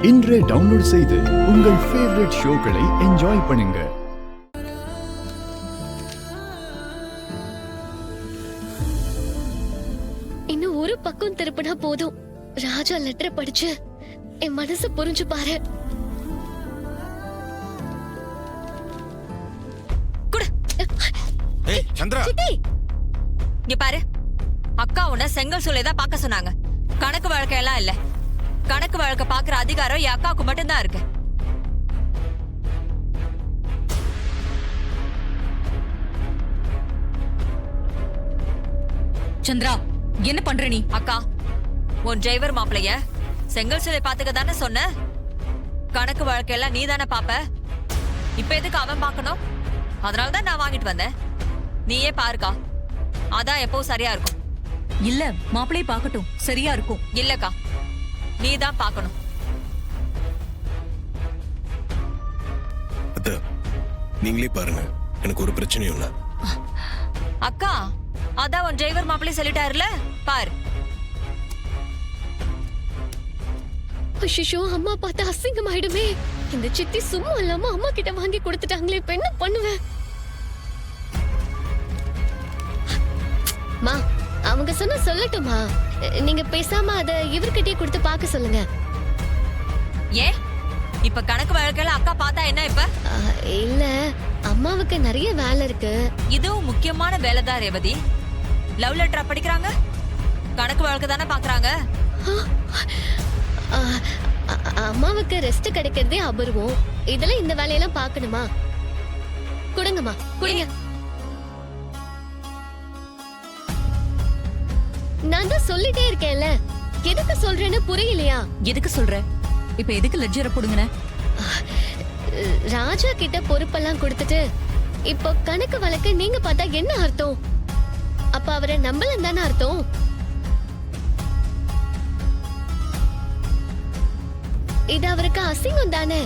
இன்றே டவுன்லோட் செய்து உங்கள் ஃபேவரட் ஷோக்களை என்ஜாய் பண்ணுங்க. இன்னும் ஒரு பக்கம் திருப்பினா போதும். ராஜா லெட்டர் படிச்சு என் மனசு புரிஞ்சு பாரு. சந்திரா, இங்க பாரு, அக்கா உன்ன செங்கல் சூளைதான் பாக்க சொன்னாங்க. கணக்கு வழக்கம் எல்லாம் இல்ல. கணக்கு வழக்க பாக்குற அதிகாரம் என் அக்காவுக்கு மட்டும்தான் இருக்கு. சந்திரா, என்ன பண்ற நீ? அக்கா, உன் டிரைவர் மாப்பிளைய செங்கல் சூளை பாத்துக்க தானே சொன்ன. கணக்கு வழக்கெல்லாம் நீ தானே பாப்ப. இப்ப எதுக்கு அவன் பாக்கணும்? அதனாலதான் நான் வாங்கிட்டு வந்தேன். நீயே பாருக்கா, அதான் எப்பவும் சரியா இருக்கும். இல்ல, மாப்பிளைய பாக்கட்டும், சரியா இருக்கும். இல்லக்கா, நீ தான் பாக்கணும். அத்த, நீங்களே பாருங்க, எனக்கு ஒரு பிரச்சனையும் இல்ல. அக்கா, அதான் உன் டிரைவர் மாப்பிள்ளை சொல்லிட்டாருல, பாரு. அஷிஷோ, அம்மா பார்த்தா அசிங்கமாயிடுமே. இந்த சித்தி சும்மா இல்லாம அம்மா கிட்ட வாங்கி கொடுத்துட்டாங்களே, இப்ப என்ன பண்ணுவேன்? மா, அவங்க சொன்ன சொல்லட்டுமா? நீங்க பேசாம அத இவர்கிட்டயே கொடுத்து பாக்க சொல்லுங்க. ஏன் இப்ப கணக்கு வழக்கெல்லாம் அக்கா பார்த்தா என்ன? இப்ப இல்ல, அம்மாவுக்கு நிறைய வேலை இருக்கு. இதுவும் முக்கியமான வேலைதான் ரேவதி. லவ் லெட்டரா படிக்கிறாங்க, கணக்கு வழக்கு தானே பாக்குறாங்க. அம்மாவுக்கு ரெஸ்ட் கிடைக்கிறதே அபூர்வம். இதுல இந்த வேலையெல்லாம் பாக்கணுமா? கொடுங்கம்மா, கொடுங்க. நான் தான் சொல்லிட்டே இருக்கேன்ல, எதுக்கு சொல்றேன்னு புரியலையா? எதுக்கு சொல்ற? இப்ப எதுக்கு லெட்ஜரை போடுங்கன? ராஜா கிட்ட பொறுப்பெல்லாம் கொடுத்துட்டு இப்போ கணக்கு வழக்கு நீங்க பார்த்தா என்ன அர்த்தம்? அப்ப அவரை நம்பலன்னு தானே அர்த்தம்? இது அவருக்கு அசிங்கம் தானே.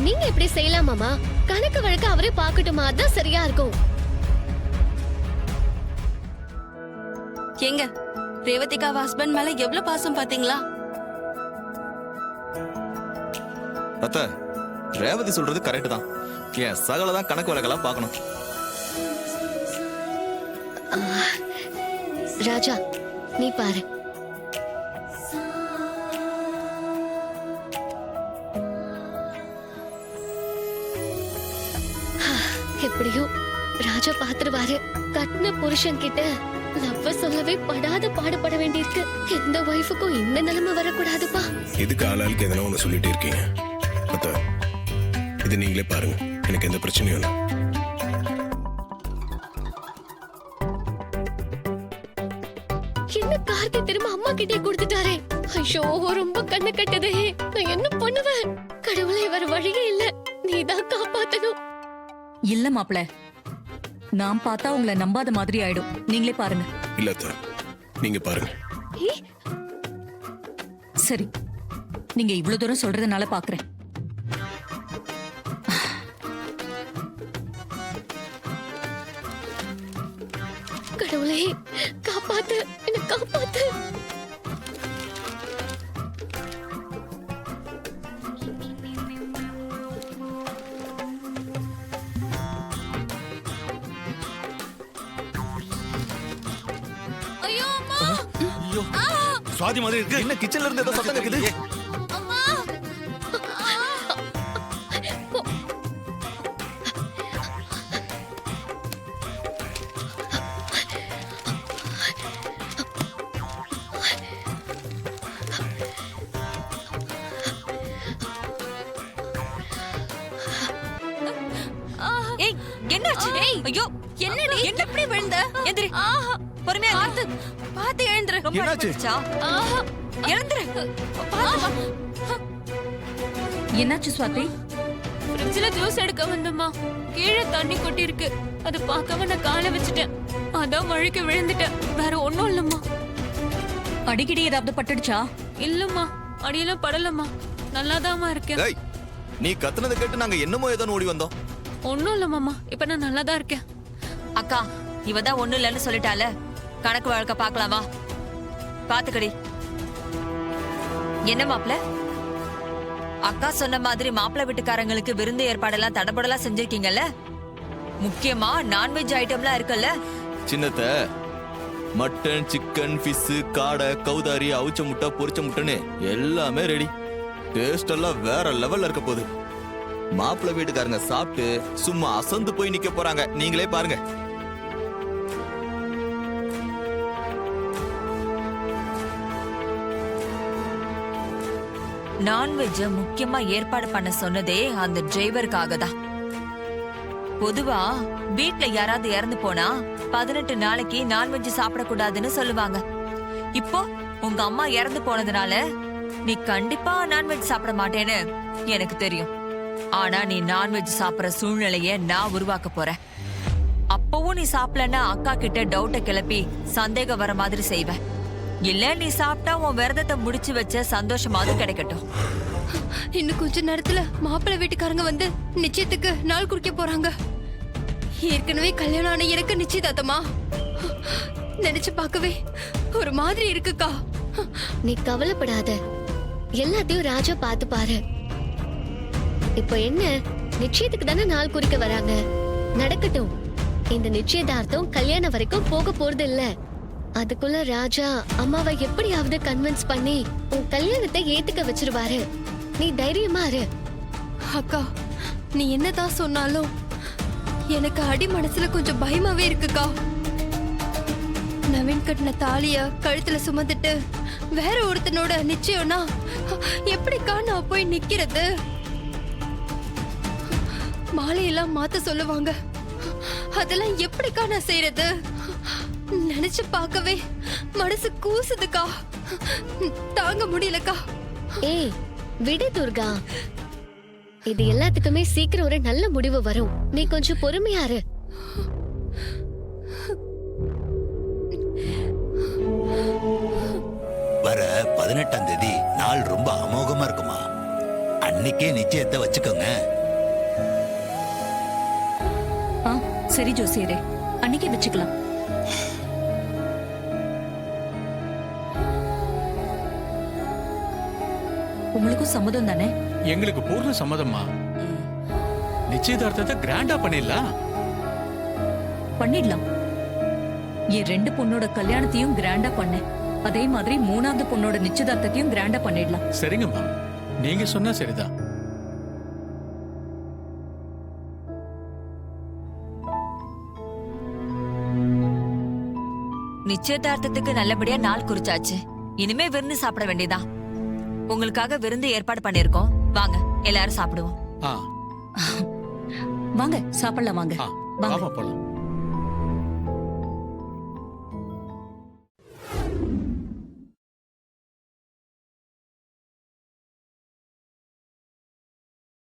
நீங்க இப்படி செய்யலாமாமா? கணக்கு வழக்கு அவரே பாக்கட்டுமா? அதான் சரியா இருக்கும். எங்க ரேவதிகா ஹஸ்பண்ட் மேல எவ்வளவு பாசம் பாத்தீங்களா? அத்த, ரேவதி சொல்றது கரெக்ட் தான். ஏன் சகலதான் கணக்கு வழக்கெல்லாம் பார்க்கணும். ராஜா, நீ பாரு. எப்படியோ ராஜா பாத்துருவாரு. கட்டின புருஷன் கிட்ட லவ்வ சொல்லவே படாத பாடுபட வேண்டியிருக்கு. எந்த வைஃபுக்கும் இந்த நிலைமை வரக்கூடாதுப்பா. எதுக்கு ஆளாளுக்கு எதனா ஒண்ணு சொல்லிட்டே இருக்கீங்க? அத்த, இது நீங்களே பாருங்க, எனக்கு எந்த பிரச்சனையும் இல்லை. என்ன கார்த்தி திரும்ப அம்மா கிட்டே கொடுத்துட்டாரே. ஐயோ, ரொம்ப கண்ணு கட்டுதே. நான் என்ன பண்ணுவேன்? கடவுளே, வர வழியே இல்ல. நீதான் காப்பாத்தணும். இல்ல மாப்பிள, நான் பார்த்தா உங்களை நம்பாத மாதிரி ஆயிடும். நீங்களே பாருங்க. இல்ல அத்த, நீங்க பாருங்க. சரி, நீங்க இவ்வளவு தூரம் சொல்றதுனால பாக்குறேன். கடவுளே, காப்பாத்து, என்ன காப்பாத்து. ஐயோ அம்மா, ஐயோ, சுவாதி மாதிரி இருக்கு. என்ன கிச்சன்ல இருந்து ஏதோ சத்தம் கேக்குது? அம்மா. ஏய், என்னாச்சு? ஐயோ, என்னடி என்ன இப்படி விழுந்த? எந்திரி, பொறுமையா பாத்து பாத்து எழுந்துரு. ரொம்ப என்னாச்சு? அடிபட்டுச்சா? எழுந்துரு. என்னாச்சு சுவாதி? ஃப்ரிட்ஜ்ல ஜூஸ் எடுக்க வந்தம்மா, கீழே தண்ணி கொட்டி இருக்கு. அது பார்க்காம நான் காலை வச்சுட்டேன். அதான் வழுக்கி விழுந்துட்டேன். வேற ஒண்ணும் இல்லம்மா. அடிக்கடி ஏதாவது பட்டுடுச்சா? இல்லம்மா, அடியெல்லாம் படலம்மா. நல்லாதாம்மா இருக்கேன். ஏய், நீ கத்துனதை கேட்டு நாங்க என்னமோ ஏதோ ஓடி வந்தோம். ஒண்ணும் இல்ல மாமா, இப்ப நான் நல்லாதான் இருக்கேன். அக்கா, இவதான் ஒண்ணு இல்லன்னு சொல்லிட்டால, கணக்கு வழக்க பாக்கலாமா? பாத்துக்கடி. என்ன மாப்ள? அக்கா சொன்ன மாதிரி மாப்பிள்ளை வீட்டுக்காரங்களுக்கு விருந்து ஏற்பாடெல்லாம் தடபடலாம் செஞ்சிருக்கீங்கல்ல? முக்கியமா நான்வெஜ் ஐட்டம்லாம் இருக்குல்ல? சின்னத்த மட்டன், சிக்கன், ஃபிஷ், காடை, கௌதாரி, அவிச்ச முட்டை, பொரிச்ச முட்டைன்னு எல்லாமே ரெடி. டேஸ்ட் எல்லாம் வேற லெவல்ல இருக்க போகுது. மாப்பிள்ளை வீட்டுக்காரங்க சாப்பிட்டு சும்மா அசந்து போய் நிக்க போறாங்க. நீங்களே பாருங்க. நான்வெஜ் முக்கியமா ஏற்பாடு பண்ண சொன்னதே அந்த டிரைவருக்காக தான். பொதுவா வீட்ல யாராவது இறந்து போனா 18 நாளைக்கு நான்வெஜ் சாப்பிடக்கூடாதுன்னு சொல்லுவாங்க. இப்போ உங்க அம்மா இறந்து போனதுனால நீ கண்டிப்பா நான்வெஜ் சாப்பிட மாட்டேன்னு எனக்கு தெரியும். ஆனா நீ நான்வெஜ் சாப்பிடுற சூழ்நிலைய நான் உருவாக்க போறேன். அப்பவும் நீ சாப்பிடலன்னா அக்கா கிட்ட டவுட்ட கிளப்பி சந்தேகம் வர மாதிரி செய்வேன். இல்ல நீ சாப்பிட்டா உன் விரதத்தை முடிச்சு வச்ச சந்தோஷமாவது கிடைக்கட்டும். இன்னும் கொஞ்ச நேரத்துல மாப்பிள்ளை வீட்டுக்காரங்க வந்து நிச்சயத்துக்கு நாள் குறிக்க போறாங்க. ஏற்கனவே கல்யாணம் ஆன எனக்கு நிச்சயதார்த்தமா? நினைச்சு பார்க்கவே ஒரு மாதிரி இருக்குக்கா. நீ கவலைப்படாத, எல்லாத்தையும் ராஜா பார்த்து பாரு. இப்போ என்ன, நிச்சயத்துக்கு தானே நாள் குறிக்க வராங்க, நடக்கட்டும். இந்த நிச்சயதார்த்தம் கல்யாணம் வரைக்கும் போக போறது இல்ல. அதுக்குள்ள ராஜா அம்மாவை எப்படியாவது கன்வின்ஸ் பண்ணி உன் கல்யாணத்தை ஏத்துக்க வச்சிருவாரு. நீ தைரியமா இரு. அக்கா, நீ என்னதான் சொன்னாலும் எனக்கு அடி மனசுல கொஞ்சம் பயமாவே இருக்குக்கா. நவீன் கட்டின தாலிய கழுத்துல சுமந்துட்டு வேற ஒருத்தனோட நிச்சயம்னா எப்படிக்கா நான் போய் நிக்கிறது? மாலையெல்லாம் மாத்த சொல்லுவாங்க, அதெல்லாம் எப்படிக்கா நான் செய்யறது? நினைச்சு பார்க்கவே மனசு கூசுதுக்கா, தாங்க முடியலக்கா. ஏய் விடு துர்கா, இது எல்லாத்துக்குமே சீக்கிரம் ஒரு நல்ல முடிவு வரும். நீ கொஞ்சம் பொறுமையா இரு. வர 18ஆம் தேதி நாள் ரொம்ப அமோகமா இருக்குமா, அன்னைக்கே நிச்சயத்தை வச்சுக்கோங்க. ஆ சரி ஜோசியரே, அன்னைக்கே வச்சுக்கலாம். உங்களுக்கும் சம்மதம் தானே? எங்களுக்கு பூர்ண சம்மதம்மா. நிச்சயதார்த்தத்தை கிராண்டா பண்ணிடலாம். பண்ணிடலாம். என் 2 பொண்ணோட கல்யாணத்தையும் கிராண்டா பண்ணேன், அதே மாதிரி 3ஆவது பொண்ணோட நிச்சயதார்த்தத்தையும் கிராண்டா பண்ணிடலாம். சரிங்கம்மா, நீங்க சொன்னா சரிதான். நிச்சயதார்த்தத்துக்கு நல்லபடியா நாள் குறிச்சாச்சு. இனிமே விருந்து சாப்பிட வேண்டியதான். உங்களுக்காக விருந்து ஏற்பாடு பண்ணிருக்கோம். வாங்க எல்லாரும் சாப்பிடுவோம். ஆ, வாங்க சாப்பிடலாம். வாங்க ஆ, வாங்க. வாமா போலாம்.